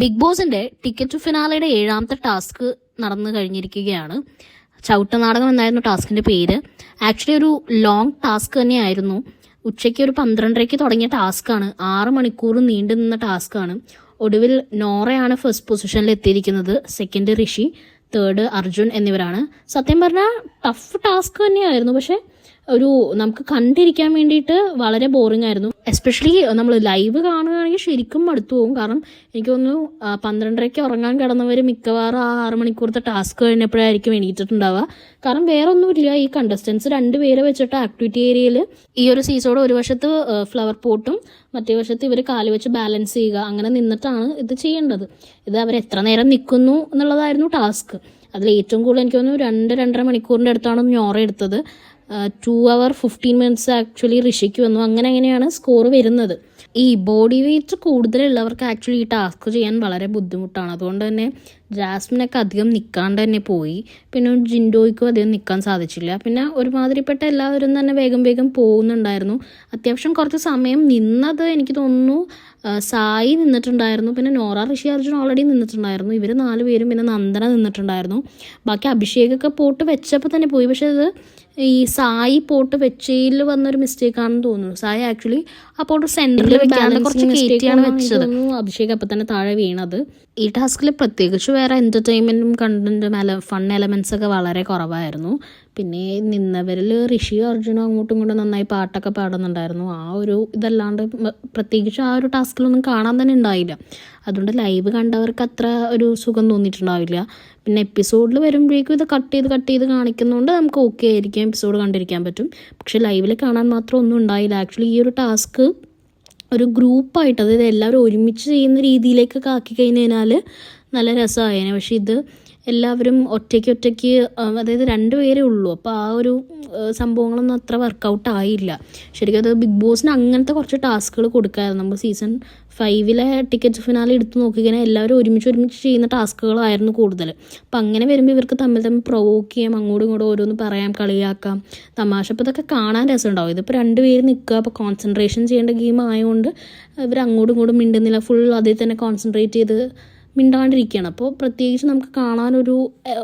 Big ബോസിന്റെ ticket to ഫിനാലയുടെ 7ാമത്തെ task നടന്നു കഴിഞ്ഞിരിക്കുകയാണ്. ചവിട്ടുനാടകം എന്നായിരുന്നു ടാസ്കിന്റെ പേര്. ആക്ച്വലി ഒരു ലോങ് ടാസ്ക് തന്നെയായിരുന്നു. ഉച്ചയ്ക്ക് ഒരു 12:30 തുടങ്ങിയ ടാസ്ക്കാണ്. 6 മണിക്കൂർ നീണ്ടു നിന്ന ടാസ്ക്കാണ്. ഒടുവിൽ നോറയാണ് ഫസ്റ്റ് പൊസിഷനിൽ എത്തിയിരിക്കുന്നത്. സെക്കൻഡ് ഋഷി, തേർഡ് അർജുൻ എന്നിവരാണ്. സത്യം പറഞ്ഞാൽ ടഫ് ടാസ്ക് തന്നെയായിരുന്നു. പക്ഷെ നമുക്ക് കണ്ടിരിക്കാൻ വേണ്ടിയിട്ട് വളരെ ബോറിംഗ് ആയിരുന്നു. എസ്പെഷ്യലി നമ്മൾ ലൈവ് കാണുകയാണെങ്കിൽ ശരിക്കും മടുത്തു പോകും. കാരണം എനിക്ക് തോന്നുന്നു 12:30 ഉറങ്ങാൻ കിടന്നവർ മിക്കവാറും ആ 6 മണിക്കൂറത്തെ ടാസ്ക് കഴിഞ്ഞപ്പോഴായിരിക്കും എണീറ്റിട്ടുണ്ടാവുക. കാരണം വേറെ ഒന്നുമില്ല, ഈ കണ്ടസ്റ്റൻസ് 2 പേരെ വെച്ചിട്ട് ആക്ടിവിറ്റി ഏരിയയിൽ ഈ ഒരു സീസോട് ഒരു വശത്ത് ഫ്ലവർ പോട്ടും മറ്റേ വശത്ത് ഇവർ കാല് വെച്ച് ബാലൻസ് ചെയ്യുക, അങ്ങനെ നിന്നിട്ടാണ് ഇത് ചെയ്യേണ്ടത്. ഇത് അവർ എത്ര നേരം നിൽക്കുന്നു എന്നുള്ളതായിരുന്നു ടാസ്ക്. അതിൽ ഏറ്റവും കൂടുതൽ എനിക്ക് തോന്നുന്നു 2-2.5 മണിക്കൂറിൻ്റെ അടുത്താണ് ഞോറ എടുത്തത്. 2 hour 15 minutes ആക്ച്വലി ഋഷിക്ക് വന്നു. അങ്ങനെയാണ് സ്കോർ വരുന്നത്. ഈ ബോഡി വെയ്റ്റ് കൂടുതലുള്ളവർക്ക് ആക്ച്വലി ഈ ടാസ്ക് ചെയ്യാൻ വളരെ ബുദ്ധിമുട്ടാണ്. അതുകൊണ്ട് തന്നെ ജാസ്മിനൊക്കെ അധികം നിൽക്കാണ്ട് തന്നെ പോയി. പിന്നെ ജിൻഡോയ്ക്കും അധികം നിൽക്കാൻ സാധിച്ചില്ല. പിന്നെ ഒരുമാതിരിപ്പെട്ട എല്ലാവരും തന്നെ വേഗം പോകുന്നുണ്ടായിരുന്നു. അത്യാവശ്യം കുറച്ച് സമയം നിന്നത് എനിക്ക് തോന്നുന്നു സായി നിന്നിട്ടുണ്ടായിരുന്നു. പിന്നെ നോറ, ഋഷി, അർജുൻ ഓൾറെഡി നിന്നിട്ടുണ്ടായിരുന്നു. ഇവർ 4 പേരും, പിന്നെ നന്ദന നിന്നിട്ടുണ്ടായിരുന്നു. ബാക്കി അഭിഷേകൊക്കെ പോട്ട് വെച്ചപ്പോൾ തന്നെ പോയി. പക്ഷെ അത് ഈ സായി പോട്ട് വെച്ചതിൽ വന്നൊരു മിസ്റ്റേക്കാണെന്ന് തോന്നുന്നു. സായി ആക്ച്വലി ആ പോട്ട് സെൻറ്ററിൽ വെക്കാണ്ട് കുറച്ച് കയറ്റിയാണ് വെച്ചത്. അഭിഷേക് അപ്പം തന്നെ താഴെ വീണത്. ഈ ടാസ്കിൽ പ്രത്യേകിച്ച് വേറെ എൻ്റർടൈൻമെൻറ്റും കണ്ടൻറ്റും ഫൺ എലമെൻറ്റ്സ് ഒക്കെ വളരെ കുറവായിരുന്നു. പിന്നെ നിന്നവരിൽ ഋഷിയും അർജുനും അങ്ങോട്ടും ഇങ്ങോട്ടും നന്നായി പാട്ടൊക്കെ പാടുന്നുണ്ടായിരുന്നു. ആ ഒരു ഇതല്ലാണ്ട് പ്രത്യേകിച്ച് ആ ഒരു ടാസ്കിലൊന്നും കാണാൻ തന്നെ ഉണ്ടായില്ല. അതുകൊണ്ട് ലൈവ് കണ്ടവർക്ക് അത്ര ഒരു സുഖം തോന്നിയിട്ടുണ്ടാവില്ല. പിന്നെ എപ്പിസോഡിൽ വരുമ്പോഴേക്കും ഇത് കട്ട് ചെയ്ത് കാണിക്കുന്നതുകൊണ്ട് നമുക്ക് ഓക്കെ ആയിരിക്കും, എപ്പിസോഡ് കണ്ടിരിക്കാൻ പറ്റും. പക്ഷേ ലൈവിൽ കാണാൻ മാത്രം ഒന്നും ഉണ്ടായില്ല. ആക്ച്വലി ഈ ഒരു ടാസ്ക് ഒരു ഗ്രൂപ്പായിട്ട്, അതായത് എല്ലാവരും ഒരുമിച്ച് ചെയ്യുന്ന രീതിയിലേക്കൊക്കെ ആക്കി കഴിഞ്ഞാൽ നല്ല രസമായേനെ. പക്ഷേ ഇത് എല്ലാവരും ഒറ്റയ്ക്ക് അതായത് 2 പേരേ ഉള്ളൂ. അപ്പോൾ ആ ഒരു സംഭവങ്ങളൊന്നും അത്ര വർക്കൗട്ട് ആയില്ല. ശരിക്കും അത് ബിഗ് ബോസിന് അങ്ങനത്തെ കുറച്ച് ടാസ്കുകൾ കൊടുക്കാമായിരുന്നു. നമ്മൾ സീസൺ 5 ടിക്കറ്റ് ഫിനാലെ എടുത്ത് നോക്കിക്കഴിഞ്ഞാൽ എല്ലാവരും ഒരുമിച്ച് ചെയ്യുന്ന ടാസ്കുകളായിരുന്നു കൂടുതൽ. അപ്പം അങ്ങനെ വരുമ്പോൾ ഇവർക്ക് തമ്മിൽ പ്രൊവോക്ക് ചെയ്യാം, അങ്ങോട്ടും ഇങ്ങോട്ടും ഓരോന്ന് പറയാം, കളിയാക്കാം, തമാശ. അപ്പോൾ ഇതൊക്കെ കാണാൻ രസമുണ്ടാവും. ഇതിപ്പോൾ 2 പേര് നിൽക്കുക, അപ്പോൾ കോൺസെൻട്രേഷൻ ചെയ്യേണ്ട ഗെയിം ആയതുകൊണ്ട് ഇവർ അങ്ങോട്ടും ഇങ്ങോട്ടും മിണ്ടുന്നില്ല. ഫുൾ അതിൽ തന്നെ കോൺസെൻട്രേറ്റ് ചെയ്ത് മിണ്ടാണ്ടിരിക്കുകയാണ്. അപ്പോൾ പ്രത്യേകിച്ച് നമുക്ക് കാണാനൊരു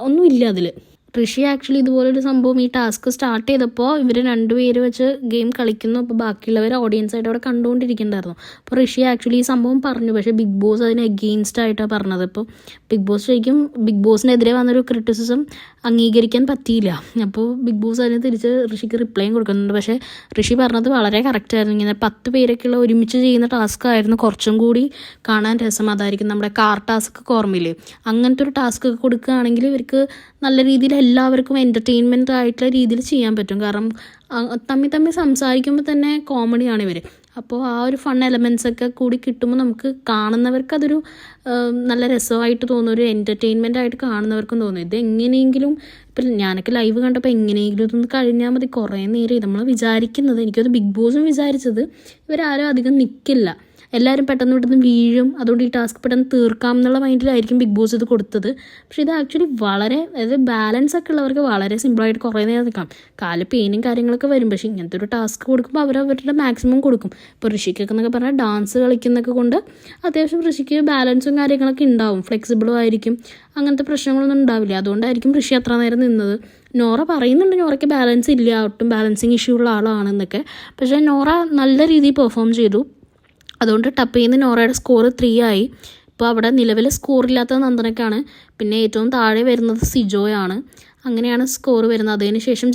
ഒന്നുമില്ല അതിൽ. ഋഷി ആക്ച്വലി ഇതുപോലൊരു സംഭവം ഈ ടാസ്ക് സ്റ്റാർട്ട് ചെയ്തപ്പോൾ ഇവർ 2 പേര് വെച്ച് ഗെയിം കളിക്കുന്നു. അപ്പോൾ ബാക്കിയുള്ളവർ ഓഡിയൻസായിട്ട് അവിടെ കണ്ടുകൊണ്ടിരിക്കുന്നുണ്ടായിരുന്നു. അപ്പോൾ ഋഷി ആക്ച്വലി ഈ സംഭവം പറഞ്ഞു. പക്ഷേ ബിഗ് ബോസ് അതിന് എഗെയിൻസ്റ്റ് ആയിട്ടാണ് പറഞ്ഞത്. ഇപ്പോൾ ബിഗ് ബോസ് ശരിക്കും ബിഗ് ബോസിനെതിരെ വന്നൊരു ക്രിറ്റിസിസം അംഗീകരിക്കാൻ പറ്റിയില്ല. അപ്പോൾ ബിഗ് ബോസ് അതിന് തിരിച്ച് ഋഷിക്ക് റിപ്ലൈയും കൊടുക്കുന്നുണ്ട്. പക്ഷേ ഋഷി പറഞ്ഞത് വളരെ കറക്റ്റായിരുന്നു. ഇങ്ങനെ 10 പേരൊക്കെയുള്ള ഒരുമിച്ച് ചെയ്യുന്ന ടാസ്ക് ആയിരുന്നു കുറച്ചും കൂടി കാണാൻ രസം. അതായിരിക്കും നമ്മുടെ കാർ ടാസ്ക് ഓർമ്മയില്ലേ, അങ്ങനത്തെ ഒരു ടാസ്ക് കൊടുക്കുകയാണെങ്കിൽ ഇവർക്ക് നല്ല രീതിയിൽ എല്ലാവർക്കും എൻ്റർടൈൻമെൻ്റ് ആയിട്ടുള്ള രീതിയിൽ ചെയ്യാൻ പറ്റും. കാരണം തമ്മിൽ സംസാരിക്കുമ്പോൾ തന്നെ കോമഡിയാണ് ഇവർ. അപ്പോൾ ആ ഒരു ഫൺ എലമെൻറ്റ്സ് ഒക്കെ കൂടി കിട്ടുമ്പോൾ നമുക്ക് കാണുന്നവർക്ക് അതൊരു നല്ല രസമായിട്ട് തോന്നും, ഒരു എൻ്റർടൈൻമെൻ്റ് ആയിട്ട് കാണുന്നവർക്കും തോന്നും. ഇത് എങ്ങനെയെങ്കിലും ഇപ്പം ഞാനൊക്കെ ലൈവ് കണ്ടപ്പോൾ എങ്ങനെയെങ്കിലും ഇതൊന്ന് കഴിഞ്ഞാൽ മതി. കുറേ നേരം നമ്മൾ വിചാരിക്കുന്നത്, എനിക്കത് ബിഗ് ബോസും വിചാരിച്ചത് ഇവരാരും അധികം നിൽക്കില്ല, എല്ലാവരും പെട്ടെന്ന് വീഴും, അതുകൊണ്ട് ഈ ടാസ്ക് പെട്ടെന്ന് തീർക്കാം എന്നുള്ള മൈൻഡിലായിരിക്കും ബിഗ് ബോസ് ഇത് കൊടുത്തത്. പക്ഷേ ഇത് ആക്ച്വലി വളരെ, അതായത് ബാലൻസ് ഒക്കെ ഉള്ളവർക്ക് വളരെ സിമ്പിളായിട്ട് കുറേ നേരം നിൽക്കാം. കാല് പെയിനും കാര്യങ്ങളൊക്കെ വരും. പക്ഷേ ഇങ്ങനത്തെ ഒരു ടാസ്ക് കൊടുക്കുമ്പോൾ അവരവരുടെ മാക്സിമം കൊടുക്കും. ഇപ്പോൾ ഋഷിക്കൊക്കെ എന്നൊക്കെ പറഞ്ഞാൽ ഡാൻസ് കളിക്കുന്നൊക്കെ കൊണ്ട് അത്യാവശ്യം ഋഷിക്ക് ബാലൻസും കാര്യങ്ങളൊക്കെ ഉണ്ടാവും, ഫ്ലെക്സിബിളും ആയിരിക്കും, അങ്ങനത്തെ പ്രശ്നങ്ങളൊന്നും ഉണ്ടാവില്ല. അതുകൊണ്ടായിരിക്കും ഋഷി അത്ര നേരം നിന്നത്. നോറ പറയുന്നുണ്ട് നോറയ്ക്ക് ബാലൻസ് ഇല്ല, ഒട്ടും ബാലൻസിങ് ഇഷ്യൂ ഉള്ള ആളാണെന്നൊക്കെ. പക്ഷേ നോറ നല്ല രീതിയിൽ പെർഫോം ചെയ്തു. അതുകൊണ്ട് ടപ്പിൽ നിന്ന് നോറയുടെ സ്കോർ 3 ആയി. ഇപ്പോൾ അവിടെ നിലവിൽ സ്കോറില്ലാത്തത് നന്ദനക്കാണ്. പിന്നെ ഏറ്റവും താഴെ വരുന്നത് സിജോയാണ്. അങ്ങനെയാണ് സ്കോർ വരുന്നത്. അതിന് ശേഷം